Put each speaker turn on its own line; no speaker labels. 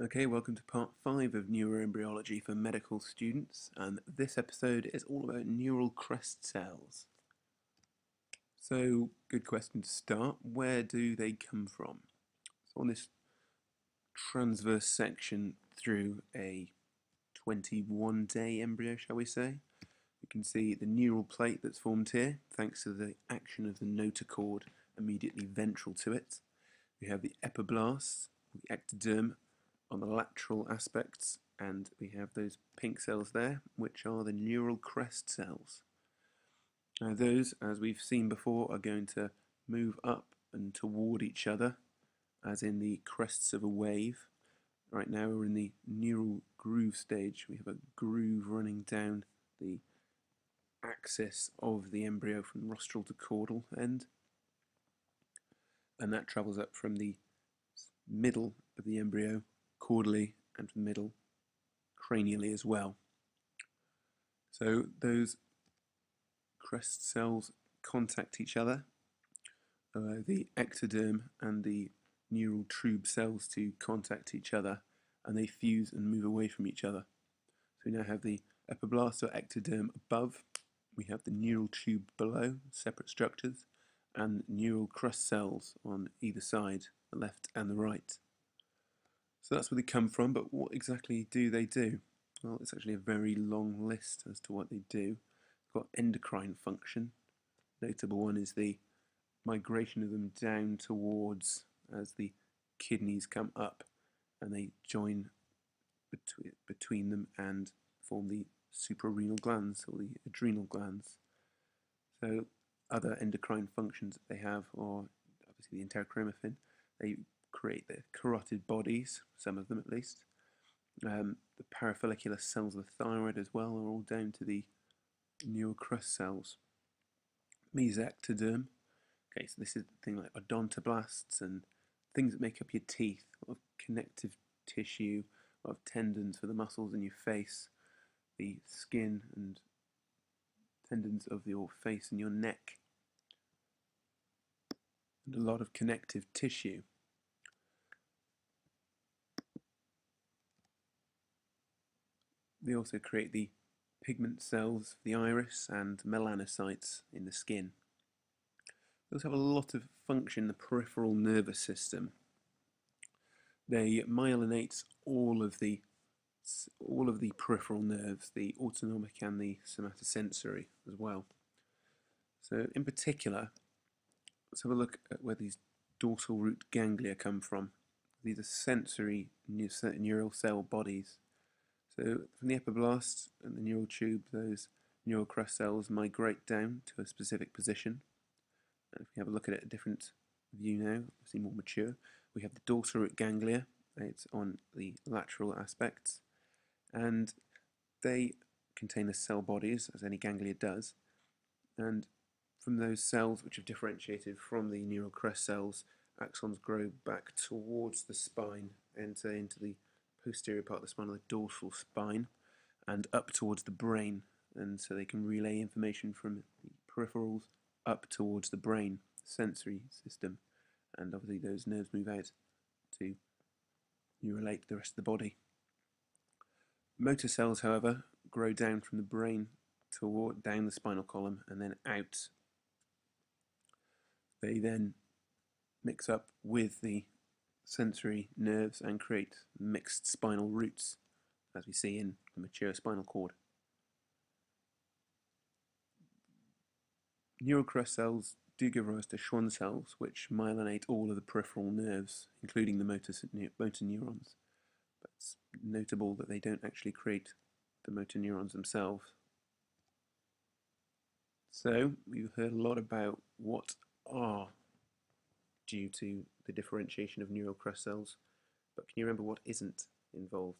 Okay, welcome to part 5 of neuroembryology for medical students, and this episode is all about neural crest cells. So, good question to start. Where do they come from? So on this transverse section through a 21-day embryo, shall we say, you can see the neural plate that's formed here, thanks to the action of the notochord immediately ventral to it. We have the epiblast, the ectoderm, on the lateral aspects, and we have those pink cells there, which are the neural crest cells. Now those, as we've seen before, are going to move up and toward each other, as in the crests of a wave. Right now we're in the neural groove stage. We have a groove running down the axis of the embryo from rostral to caudal end, and that travels up from the middle of the embryo caudally and from the middle cranially as well. So those crest cells contact each other, the ectoderm and the neural tube cells to contact each other, and they fuse and move away from each other. So we now have the epiblast or ectoderm above, we have the neural tube below, separate structures, and neural crest cells on either side, the left and the right. So that's where they come from, but what exactly do they do? Well, it's actually a very long list as to what they do. It's got endocrine function. Notable one is the migration of them down towards as the kidneys come up and they join between them and form the suprarenal glands or the adrenal glands. So other endocrine functions that they have are obviously the enterochromaffin. They create the carotid bodies, some of them at least. The parafollicular cells of the thyroid as well are all down to the neural crest cells. Mesectoderm. Okay, so this is the thing like odontoblasts and things that make up your teeth, a lot of connective tissue, a lot of tendons for the muscles in your face, the skin and tendons of your face and your neck, and a lot of connective tissue. They also create the pigment cells for the iris and melanocytes in the skin. They also have a lot of function in the peripheral nervous system. They myelinate all of the peripheral nerves, the autonomic and the somatosensory as well. So in particular, let's have a look at where these dorsal root ganglia come from. These are sensory neural cell bodies. So from the epiblast and the neural tube, those neural crest cells migrate down to a specific position. And if we have a look at it, a different view now, obviously more mature, we have the dorsal root ganglia. It's on the lateral aspects, and they contain the cell bodies, as any ganglia does. And from those cells which have differentiated from the neural crest cells, axons grow back towards the spine, enter into the posterior part of the spine, or the dorsal spine, and up towards the brain, and so they can relay information from the peripherals up towards the brain, sensory system, and obviously those nerves move out to neuralate the rest of the body. Motor cells, however, grow down from the brain toward down the spinal column and then out. They then mix up with the sensory nerves and create mixed spinal roots, as we see in the mature spinal cord. Neural crest cells do give rise to Schwann cells, which myelinate all of the peripheral nerves, including the motor neurons. But it's notable that they don't actually create the motor neurons themselves. So we've heard a lot about what are due to the differentiation of neural crest cells, but can you remember what isn't involved?